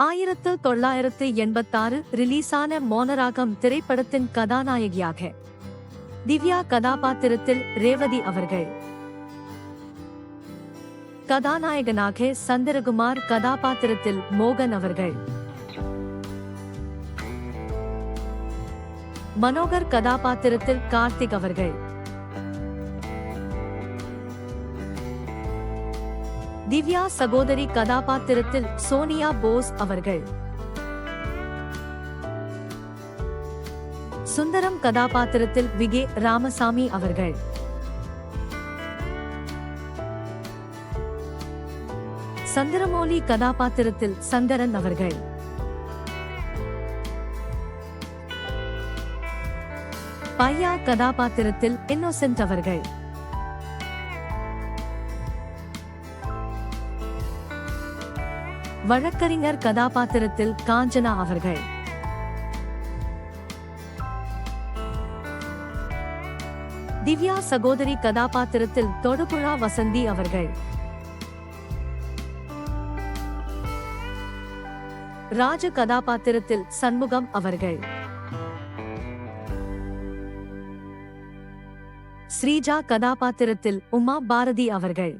1986 ரிலீஸான மௌனராகம் திரைப்படத்தின் கதாநாயகியாக திவ்யா கதாபாத்திரத்தில் ரேவதி அவர்கள், கதாநாயகனாக சந்திரகுமார் கதாபாத்திரத்தில் மோகன் அவர்கள், மனோகர் கதாபாத்திரத்தில் கார்த்திக் அவர்கள், திவ்யா சகோதரி கதாபாத்திரத்தில் சோனியா போஸ் அவர்கள், சுந்தரம் கதாபாத்திரத்தில் விகே ராமசாமி அவர்கள், சந்திரமௌலி கதாபாத்திரத்தில் சங்கரன் அவர்கள், பையா கதாபாத்திரத்தில் இன்னோசென்ட் அவர்கள், வழக்கறிஞர் கதாபாத்திரத்தில் காஞ்சனா அவர்கள், திவ்யா சகோதரி கதாபாத்திரத்தில் தொடுபுழா வசந்தி அவர்கள், ராஜு கதாபாத்திரத்தில் சண்முகம் அவர்கள், ஸ்ரீஜா கதாபாத்திரத்தில் உமா பாரதி அவர்கள்.